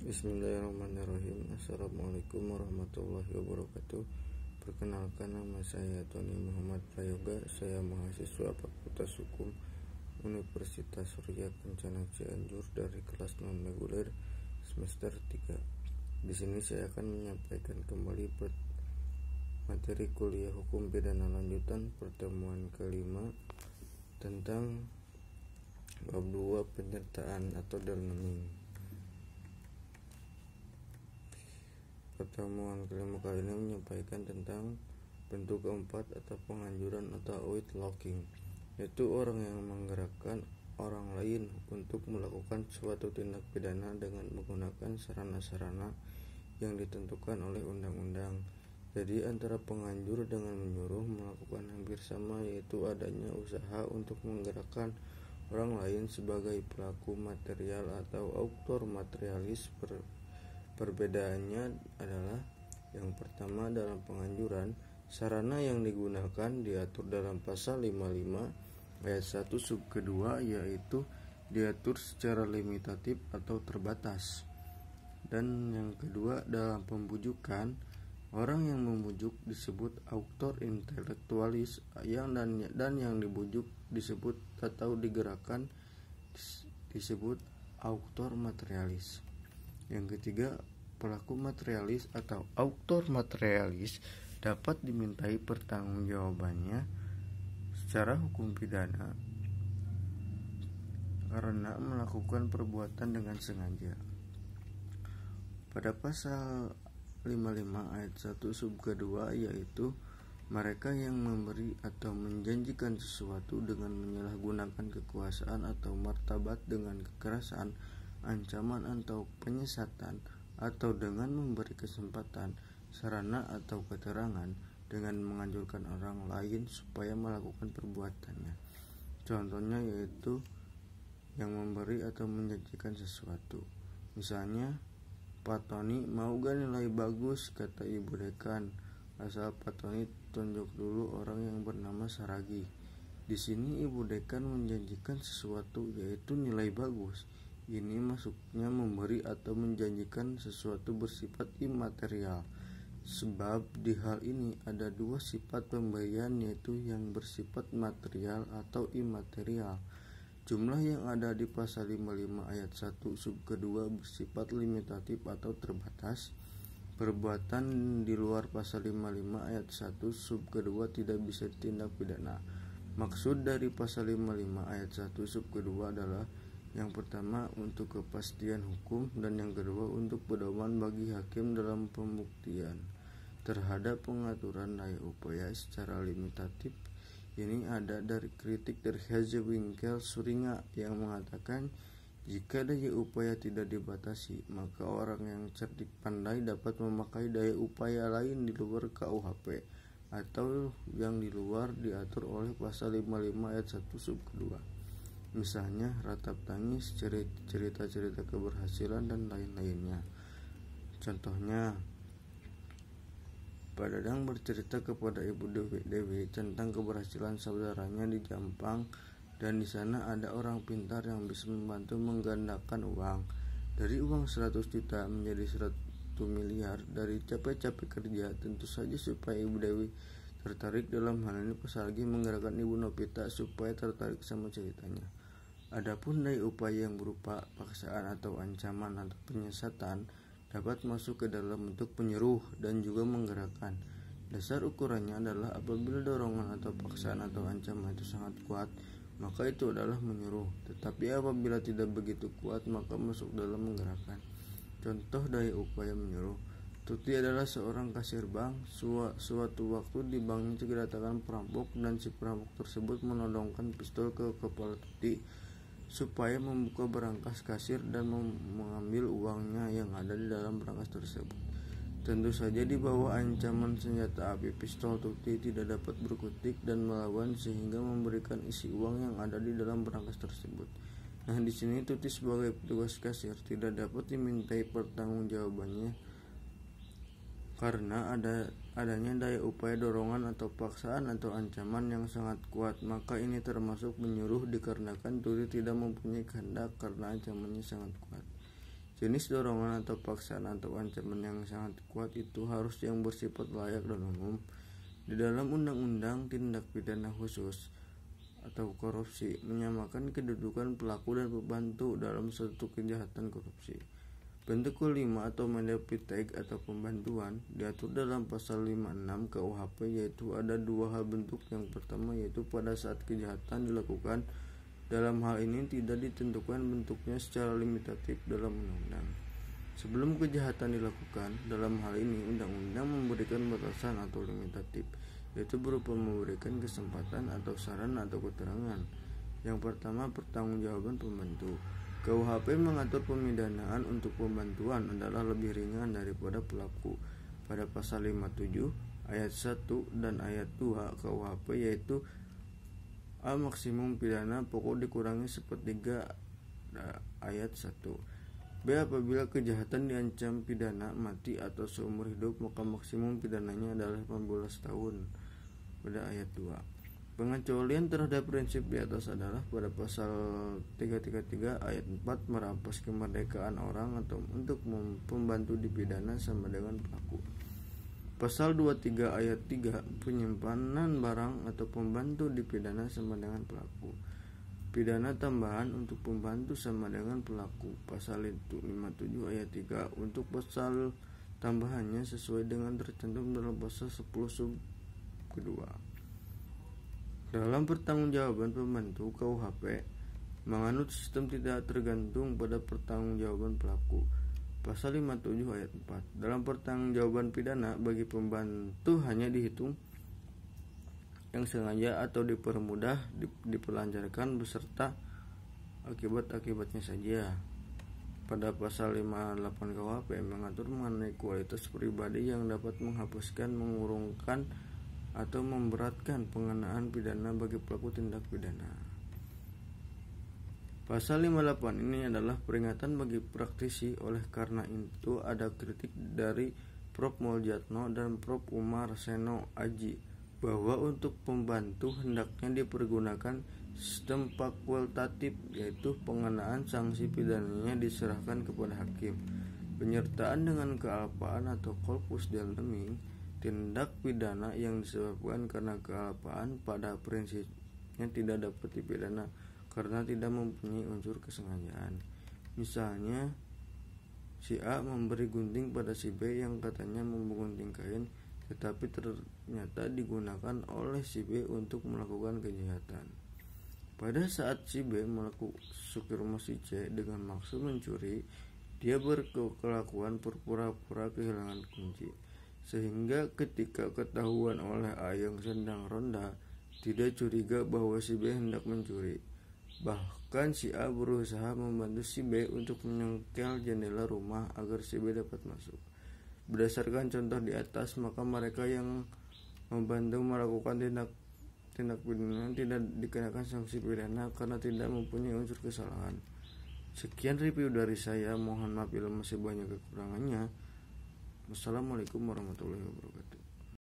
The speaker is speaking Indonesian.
Bismillahirrahmanirrahim. Assalamualaikum warahmatullahi wabarakatuh. Perkenalkan, nama saya Tony Muhammad Prayoga. Saya mahasiswa Fakultas Hukum Universitas Surya Kencana Cianjur dari kelas non-reguler semester 3. Di sini saya akan menyampaikan kembali materi kuliah hukum pidana lanjutan pertemuan kelima tentang bab 2 penyertaan atau dalming. Pertemuan kelima kali ini menyampaikan tentang bentuk keempat atau penganjuran atau outlawing, yaitu orang yang menggerakkan orang lain untuk melakukan suatu tindak pidana dengan menggunakan sarana-sarana yang ditentukan oleh undang-undang. Jadi antara penganjur dengan menyuruh melakukan hampir sama, yaitu adanya usaha untuk menggerakkan orang lain sebagai pelaku material atau autor materialis. Perbedaannya adalah yang pertama, dalam penganjuran, sarana yang digunakan diatur dalam pasal 55 ayat 1 sub kedua, yaitu diatur secara limitatif atau terbatas. Dan yang kedua, dalam pembujukan, orang yang membujuk disebut autor intelektualis dan yang dibujuk disebut atau digerakkan disebut autor materialis. Yang ketiga, pelaku materialis atau autor materialis dapat dimintai pertanggungjawabannya secara hukum pidana karena melakukan perbuatan dengan sengaja. Pada pasal 55 ayat 1 sub kedua, yaitu mereka yang memberi atau menjanjikan sesuatu dengan menyalahgunakan kekuasaan atau martabat dengan kekerasan, ancaman atau penyesatan, atau dengan memberi kesempatan, sarana atau keterangan dengan menganjurkan orang lain supaya melakukan perbuatannya. Contohnya yaitu yang memberi atau menjanjikan sesuatu. Misalnya, Pak Tony, mau gak nilai bagus, kata ibu dekan. Asal Pak Tony tunjuk dulu orang yang bernama Saragi. Di sini ibu dekan menjanjikan sesuatu, yaitu nilai bagus. Ini masuknya memberi atau menjanjikan sesuatu bersifat imaterial. Sebab di hal ini ada dua sifat pemberian, yaitu yang bersifat material atau imaterial. Jumlah yang ada di pasal 55 ayat 1 sub kedua bersifat limitatif atau terbatas. Perbuatan di luar pasal 55 ayat 1 sub kedua tidak bisa ditindak pidana. Maksud dari pasal 55 ayat 1 sub kedua adalah yang pertama untuk kepastian hukum, dan yang kedua untuk pedoman bagi hakim dalam pembuktian terhadap pengaturan daya upaya secara limitatif. Ini ada dari kritik dari Hazewinkel Suringa yang mengatakan jika daya upaya tidak dibatasi, maka orang yang cerdik pandai dapat memakai daya upaya lain di luar KUHP atau yang di luar diatur oleh pasal 55 ayat 1 sub kedua. Misalnya ratap tangis, cerita-cerita keberhasilan, dan lain-lainnya. Contohnya, Pak Dadang bercerita kepada Ibu Dewi tentang keberhasilan saudaranya di Jampang, dan di sana ada orang pintar yang bisa membantu menggandakan uang dari uang 100 juta menjadi 1 miliar dari capek-capek kerja. Tentu saja supaya Ibu Dewi tertarik dalam hal ini, Pak Sargi menggerakkan Ibu Nopita supaya tertarik sama ceritanya. Adapun daya upaya yang berupa paksaan atau ancaman atau penyesatan dapat masuk ke dalam bentuk penyuruh dan juga menggerakkan. Dasar ukurannya adalah apabila dorongan atau paksaan atau ancaman itu sangat kuat, maka itu adalah menyuruh. Tetapi apabila tidak begitu kuat, maka masuk dalam menggerakkan. Contoh daya upaya menyuruh. Tuti adalah seorang kasir bank. Suatu waktu di banknya kedatangan perampok, dan si perampok tersebut menodongkan pistol ke kepala Tuti supaya membuka berangkas kasir dan mengambil uangnya yang ada di dalam berangkas tersebut. Tentu saja di bawah ancaman senjata api, pistol Tuti tidak dapat berkutik dan melawan sehingga memberikan isi uang yang ada di dalam berangkas tersebut. Nah, di sini Tuti sebagai petugas kasir tidak dapat dimintai pertanggungjawabannya karena adanya daya upaya dorongan atau paksaan atau ancaman yang sangat kuat. Maka ini termasuk menyuruh dikarenakan Tuti tidak mempunyai kehendak karena ancamannya sangat kuat. Jenis dorongan atau paksaan atau ancaman yang sangat kuat itu harus yang bersifat layak dan umum. Di dalam Undang-Undang Tindak Pidana Khusus atau Korupsi menyamakan kedudukan pelaku dan pembantu dalam suatu kejahatan korupsi. Bentuk kelima atau mendapitek atau pembantuan diatur dalam pasal 56 KUHP, yaitu ada dua hal bentuk. Yang pertama yaitu pada saat kejahatan dilakukan. Dalam hal ini tidak ditentukan bentuknya secara limitatif dalam undang-undang. Sebelum kejahatan dilakukan, dalam hal ini undang-undang memberikan batasan atau limitatif, yaitu berupa memberikan kesempatan atau saran atau keterangan. Yang pertama, pertanggungjawaban pembantu. KUHP mengatur pemidanaan untuk pembantuan adalah lebih ringan daripada pelaku. Pada pasal 57 ayat 1 dan ayat 2 KUHP, yaitu A. Maksimum pidana pokok dikurangi sepertiga ayat 1. B. Apabila kejahatan diancam pidana mati atau seumur hidup, maka maksimum pidananya adalah 18 tahun pada ayat 2. Pengecualian terhadap prinsip di atas adalah pada pasal 333 ayat 4 merampas kemerdekaan orang atau untuk pembantu dipidana sama dengan pelaku. Pasal 23 ayat 3 penyimpanan barang atau pembantu dipidana sama dengan pelaku. Pidana tambahan untuk pembantu sama dengan pelaku. Pasal 57 ayat 3 untuk pasal tambahannya sesuai dengan tercantum dalam pasal 10 sub kedua. Dalam pertanggungjawaban pembantu, KUHP menganut sistem tidak tergantung pada pertanggungjawaban pelaku. Pasal 57 ayat 4. Dalam pertanggungjawaban pidana bagi pembantu hanya dihitung yang sengaja atau dipermudah, dipelancarkan beserta akibat-akibatnya saja. Pada pasal 58 KUHP mengatur mengenai kualitas pribadi yang dapat menghapuskan, mengurungkan, atau memberatkan pengenaan pidana bagi pelaku tindak pidana. Pasal 58 ini adalah peringatan bagi praktisi. Oleh karena itu ada kritik dari Prof. Muljatno dan Prof. Umar Seno Aji bahwa untuk pembantu hendaknya dipergunakan sistem fakultatif, yaitu pengenaan sanksi pidananya diserahkan kepada hakim. Penyertaan dengan kealpaan atau corpus delicti, tindak pidana yang disebabkan karena kealpaan pada prinsipnya tidak dapat dipidana karena tidak mempunyai unsur kesengajaan. Misalnya, si A memberi gunting pada si B yang katanya menggunting kain, tetapi ternyata digunakan oleh si B untuk melakukan kejahatan. Pada saat si B memasuki rumah si C dengan maksud mencuri, dia berkelakuan pura-pura kehilangan kunci, sehingga ketika ketahuan oleh A yang sedang ronda, tidak curiga bahwa si B hendak mencuri. Bahkan si A berusaha membantu si B untuk menyengkel jendela rumah agar si B dapat masuk. Berdasarkan contoh di atas, maka mereka yang membantu melakukan tindak pidana tidak dikenakan sanksi pidana karena tidak mempunyai unsur kesalahan. Sekian review dari saya, mohon maaf bila masih banyak kekurangannya. Wassalamualaikum warahmatullahi wabarakatuh.